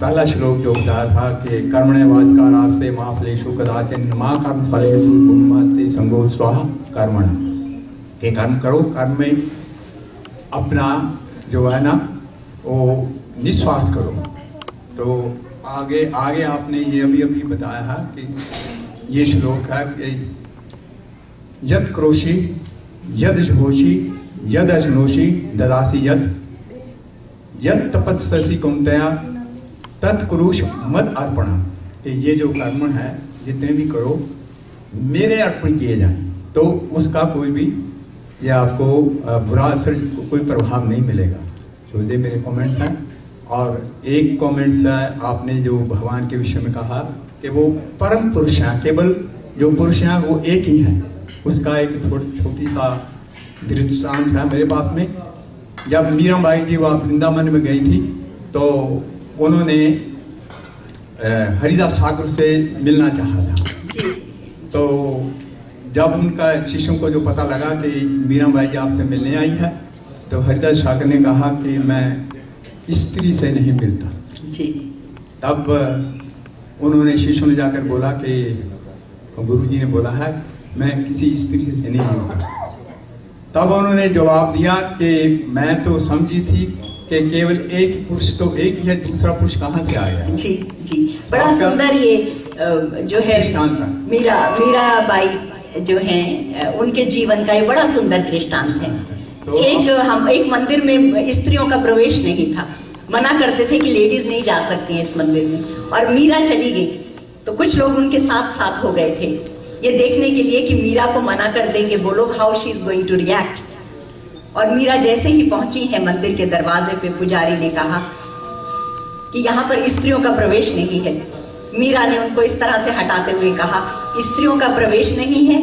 पहला श्लोक जो बताया था कि कर्मणे वाचका रास्ते माँ फलेषु कदाचन माँ कर्म फलेषु कुर्मते संगो स्वाहा कर्मण। ये कर्म करो, कर्म में अपना जो है ना वो निस्वार्थ करो। तो आगे आगे आपने ये अभी बताया है कि ये श्लोक है कि यद क्रोशी यद झोषी यद अश्नोषी ददासी यद तपस्सी कुंतया तत्कुरुष मद अर्पण। ये जो कर्म है जितने भी करो मेरे अर्पण किए जाएं, तो उसका कोई भी ये आपको बुरा असर, कोई प्रभाव नहीं मिलेगा। तो ये मेरे कमेंट्स हैं। और एक कमेंट्स है, आपने जो भगवान के विषय में कहा कि वो परम पुरुष हैं, केवल जो पुरुष हैं वो एक ही हैं। उसका एक छोटी सा दृष्टांत है मेरे पास में। जब मीराबाई जी वहाँ वृंदावन में गई थी तो उन्होंने हरिदास ठाकुर से मिलना चाहा था। तो जब उनका शिष्यों को जो पता लगा कि मीराबाई जी आपसे मिलने आई है, तो हरिदास ठाकुर ने कहा कि मैं स्त्री से नहीं मिलता। तब उन्होंने शिष्यों ने जाकर बोला कि गुरुजी ने बोला है मैं किसी स्त्री से नहीं मिलता। तब उन्होंने जवाब दिया कि मैं तो समझी थी कि केवल एक पुरुष तो एक ही है, दूसरा पुरुष कहाँ से आया।
जी जी, बड़ा सुंदर ये जो है मीराबाई जो हैं उनके जीवन का ये बड़ा सुंदर दृष्टांत है। एक मंदिर में स्त्रियों का प्रवेश नहीं था, मना करते थे कि लेडीज नहीं जा सकती हैं इस मंदिर में, और मीरा चली गई तो कुछ लोग उनके साथ साथ हो गए थे ये देखने के लिए कि मीरा को मना कर देंगे वो लोग, how she is going to react. और मीरा जैसे ही पहुंची है मंदिर के दरवाजे पे, पुजारी ने कहा कि यहाँ पर स्त्रियों का प्रवेश नहीं है। मीरा ने उनको इस तरह से हटाते हुए कहा, स्त्रियों का प्रवेश नहीं है,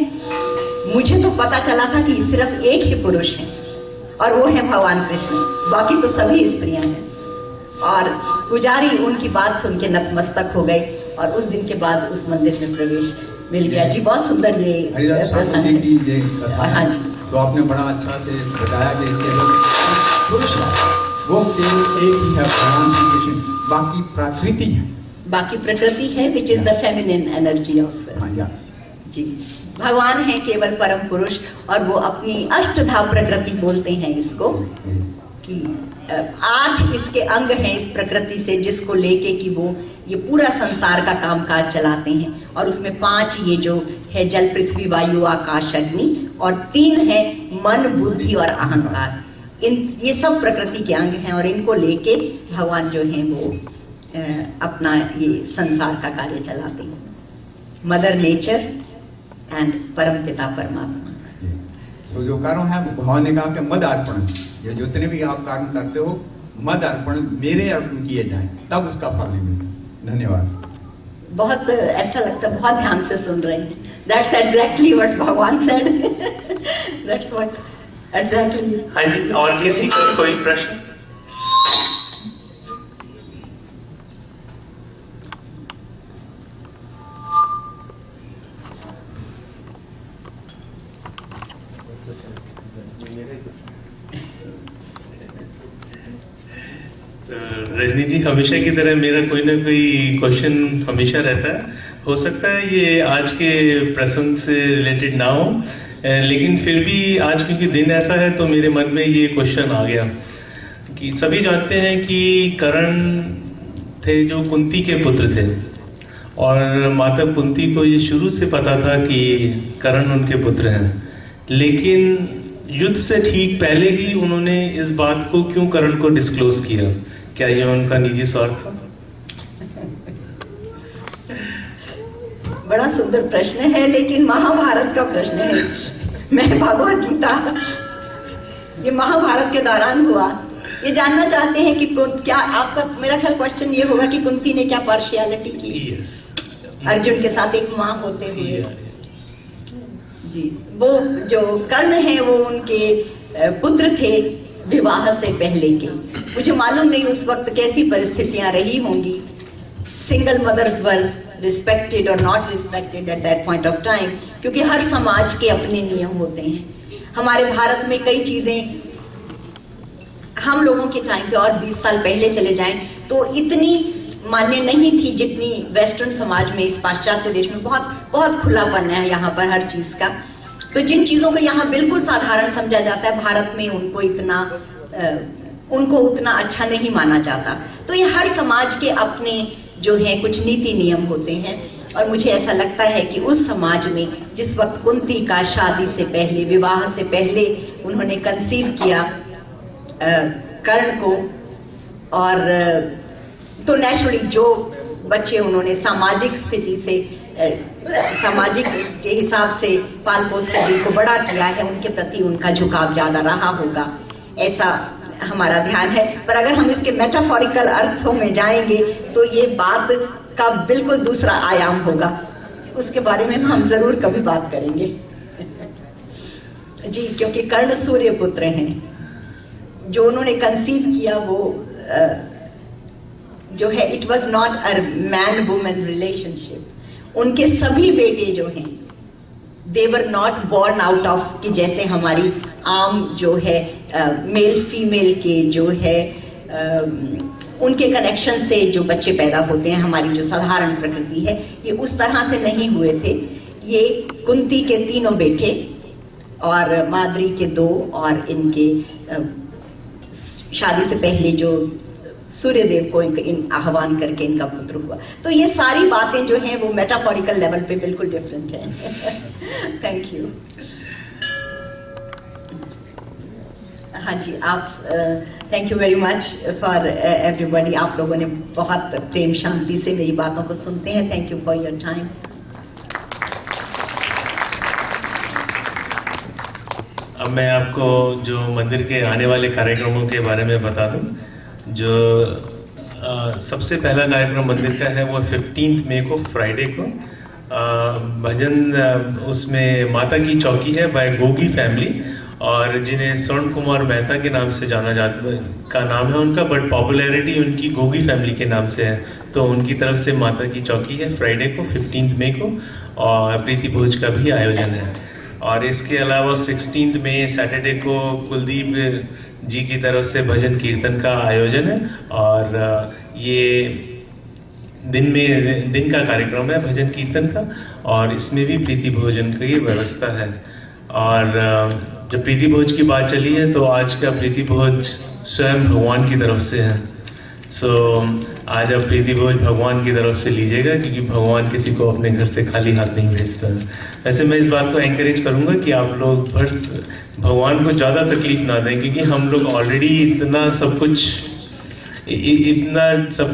मुझे तो पता चला था कि सिर्फ एक ही पुरुष है और वो है भगवान कृष्ण, बाकी तो सभी स्त्रियां हैं। और पुजारी उनकी बात सुन के नतमस्तक हो गए और उस दिन के बाद उस मंदिर में प्रवेश मिल गया। जी बहुत सुंदर ये प्रसंग है। हाँ जी,
तो आपने बड़ा अच्छा से बताया कि पुरुष वो केवल एक ही है, भगवान श्री कृष्ण, बाकी प्रकृति है,
बाकी प्रकृति है, which is the feminine energy of.
हाँ या
जी, भगवान है केवल परम पुरुष, और वो अपनी अष्टधा प्रकृति बोलते हैं इसको, कि 8 इसके अंग हैं इस प्रकृति से, जिसको लेके कि वो ये पूरा संसार का कामकाज चलाते हैं। और उसमें 5 ये जो है जल पृथ्वी वायु आकाश अग्नि, और 3 है मन बुद्धि और अहंकार। ये सब प्रकृति के अंग हैं, और इनको लेके भगवान जो हैं वो अपना ये संसार का कार्य चलाते हैं। मदर नेचर एंड परम पिता परमात्मा।
तो जो कर्म है भगवान ने कहा कि मद अर्पण, ये जितने भी आप कर्म करते हो मद अर्पण मेरे अर्पण किए जाएं, तब उसका फल मिलता। धन्यवाद।
बहुत ऐसा लगता है बहुत ध्यान से सुन रहे हैं। That's exactly what भगवान said. That's what exactly.
हाँ जी, और किसी का कोई प्रश्न? रजनी जी, हमेशा की तरह मेरा कोई ना कोई क्वेश्चन हमेशा रहता है। हो सकता है ये आज के प्रसंग से रिलेटेड ना हो, लेकिन फिर भी आज क्योंकि दिन ऐसा है तो मेरे मन में ये क्वेश्चन आ गया कि सभी जानते हैं कि कर्ण थे जो कुंती के पुत्र थे, और माता कुंती को ये शुरू से पता था कि कर्ण उनके पुत्र हैं, लेकिन युद्ध से ठीक पहले ही उन्होंने इस बात को क्यों कर्ण को डिस्क्लोज किया? क्या ये उनका निजी स्वार्थ था?
बड़ा सुंदर प्रश्न है, लेकिन महाभारत का प्रश्न है। मैं भगवद गीता, ये महाभारत के दौरान हुआ। ये जानना चाहते हैं कि क्या आपका, मेरा ख्याल क्वेश्चन ये होगा कि कुंती ने क्या पार्शियलिटी की?
Yes.
अर्जुन के साथ एक माँ होते हुए। जी, वो जो कर्ण है वो उनके पुत्र थे विवाह से पहले के। मुझे मालूम नहीं उस वक्त कैसी परिस्थितियां रही होंगी। सिंगल मदर्स वर रिस्पेक्टेड और not respected at that point of time, क्योंकि हर समाज के अपने नियम होते हैं। हमारे भारत में कई चीजें हम लोगों के टाइम पे, और 20 साल पहले चले जाएं तो इतनी मान्य नहीं थी जितनी वेस्टर्न समाज में, इस पाश्चात्य देश में बहुत बहुत खुलापन है यहाँ पर हर चीज का। तो जिन चीजों को यहाँ बिल्कुल साधारण समझा जाता है, भारत में उनको उतना अच्छा नहीं माना जाता। तो ये हर समाज के अपने जो है कुछ नीति नियम होते हैं, और मुझे ऐसा लगता है कि उस समाज में जिस वक्त कुंती का शादी से पहले, विवाह से पहले उन्होंने कंसीव किया कर्ण को, और तो नेचुरली जो बच्चे उन्होंने सामाजिक स्थिति से, सामाजिक के हिसाब से पाल पोस कर जिनको बड़ा किया है, उनके प्रति उनका झुकाव ज्यादा रहा होगा, ऐसा हमारा ध्यान है। पर अगर हम इसके मेटाफोरिकल अर्थों में जाएंगे तो ये बात का बिल्कुल दूसरा आयाम होगा। उसके बारे में हम जरूर कभी बात करेंगे। जी, क्योंकि कर्ण सूर्य पुत्र हैं, जो उन्होंने कंसीव किया वो जो है it was not a man women relationship. उनके सभी बेटे जो हैं they were not born out of, कि जैसे हमारी आम जो है मेल फीमेल के जो है उनके कनेक्शन से जो बच्चे पैदा होते हैं, हमारी जो साधारण प्रकृति है, ये उस तरह से नहीं हुए थे। ये कुंती के 3 बेटे और माद्री के 2, और इनके शादी से पहले जो सूर्यदेव को इन आह्वान करके इनका पुत्र हुआ। तो ये सारी बातें जो हैं वो मेटाफोरिकल लेवल पे बिल्कुल डिफरेंट हैं। Thank you. हाँ जी, आप thank you very much for everybody. आप लोगों ने बहुत प्रेम शांति से मेरी बातों को सुनते हैं। Thank you for your time.
अब मैं आपको जो मंदिर के आने वाले कार्यक्रमों के बारे में बता दूं। जो सबसे पहला कार्यक्रम मंदिर का है वो 15 मई को, फ्राइडे को, भजन उसमें माता की चौकी है बाय गोगी फैमिली, और जिन्हें स्वर्ण कुमार मेहता के नाम से जाना जाता का नाम है उनका, बट पॉपुलैरिटी उनकी गोगी फैमिली के नाम से है। तो उनकी तरफ से माता की चौकी है फ्राइडे को 15 मई को, और प्रीति भोज का भी आयोजन है। और इसके अलावा 16 मई सैटरडे को कुलदीप जी की तरफ से भजन कीर्तन का आयोजन है, और ये दिन का कार्यक्रम है भजन कीर्तन का, और इसमें भी प्रीति भोजन की व्यवस्था है। और जब प्रीति भोज की बात चली है तो आज का प्रीति भोज स्वयं भगवान की तरफ से है। आज आप प्रीति भोज भगवान की तरफ से लीजिएगा, क्योंकि भगवान किसी को अपने घर से खाली हाथ नहीं भेजता है। वैसे मैं इस बात को एंकरेज करूंगा कि आप लोग भगवान को ज़्यादा तकलीफ ना दें, क्योंकि हम लोग ऑलरेडी इतना सब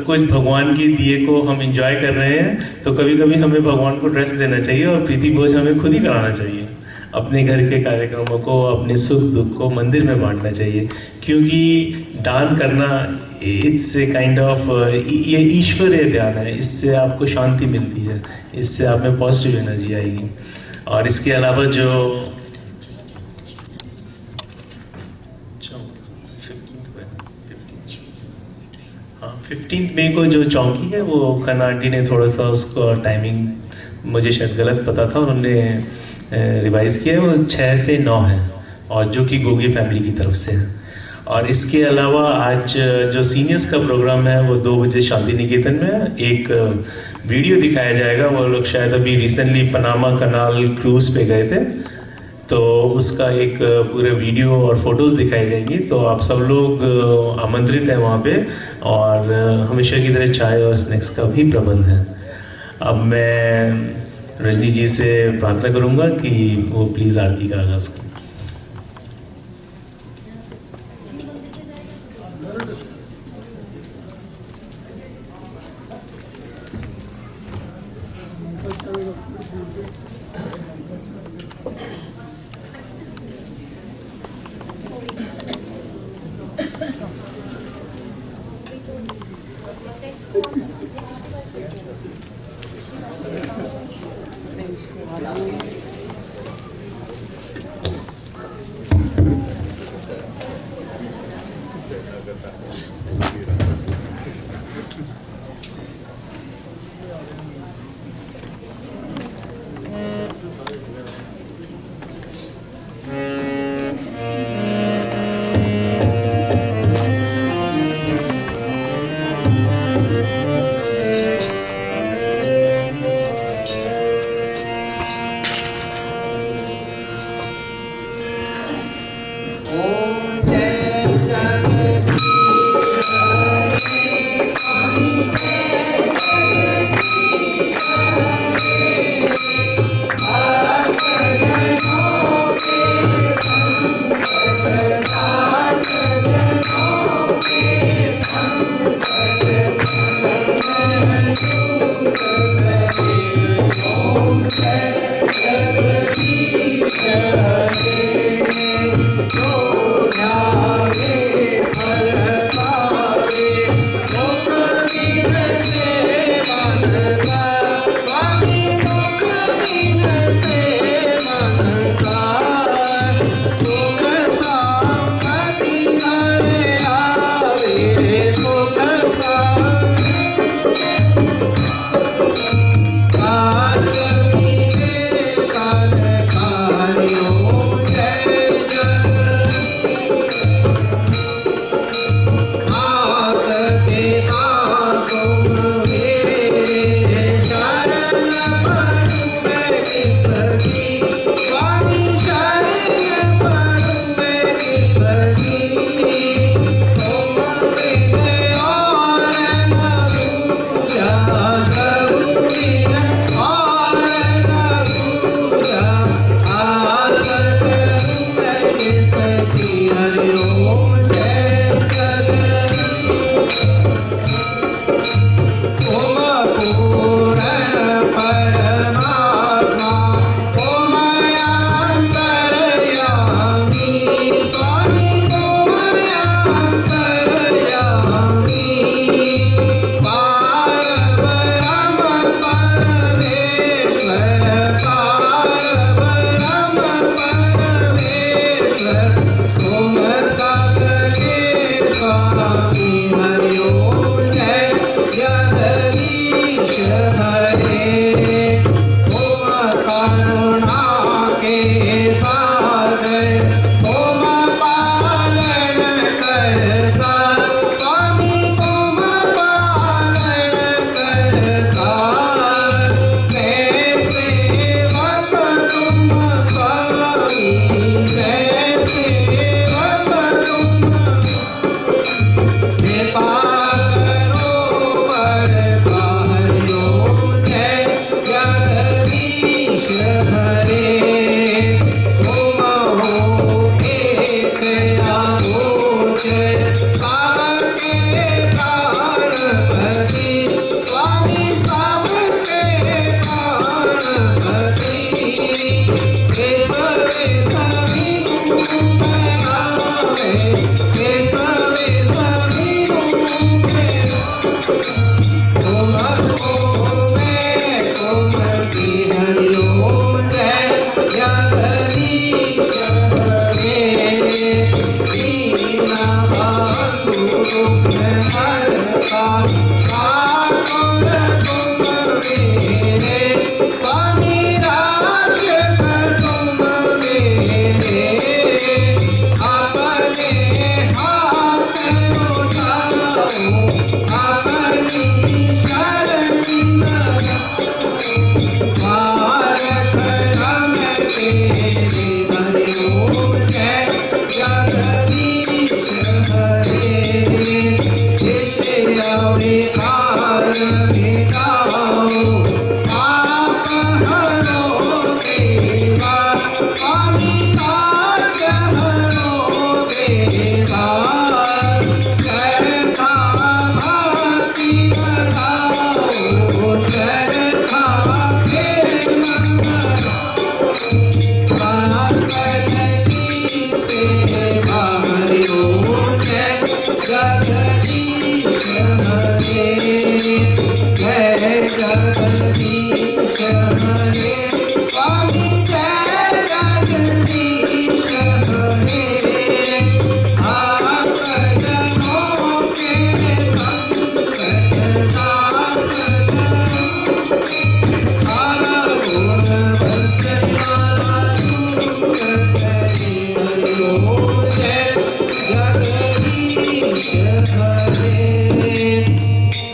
कुछ भगवान की दिए को हम एंजॉय कर रहे हैं। तो कभी कभी हमें भगवान को ड्रेस देना चाहिए और प्रीति भोज हमें खुद ही कराना चाहिए। अपने घर के कार्यक्रमों को, अपने सुख दुख को मंदिर में बांटना चाहिए, क्योंकि दान करना इट्स ए काइंड ऑफ, ये ईश्वरीय ध्यान है। इससे आपको शांति मिलती है, इससे आप में पॉजिटिव एनर्जी आएगी। और इसके अलावा जो 15 मई को जो चौकी है वो खन्ना आंटी ने थोड़ा सा उसको टाइमिंग मुझे शायद गलत पता था, उन्होंने रिवाइज किया है। वो 6 से 9 है, और जो कि गोगी फैमिली की तरफ से है। और इसके अलावा आज जो सीनियर्स का प्रोग्राम है वो 2 बजे शांति निकेतन में एक वीडियो दिखाया जाएगा। वो लोग शायद अभी रिसेंटली पनामा कनाल क्रूज पे गए थे, तो उसका एक पूरे वीडियो और फोटोज दिखाई जाएंगी। तो आप सब लोग आमंत्रित हैं वहाँ पे, और हमेशा की तरह चाय और स्नैक्स का भी प्रबंध है। अब मैं रजनी जी से प्रार्थना करूँगा कि वो प्लीज़ आरती का आगाज़ करें।
Hare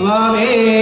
Swami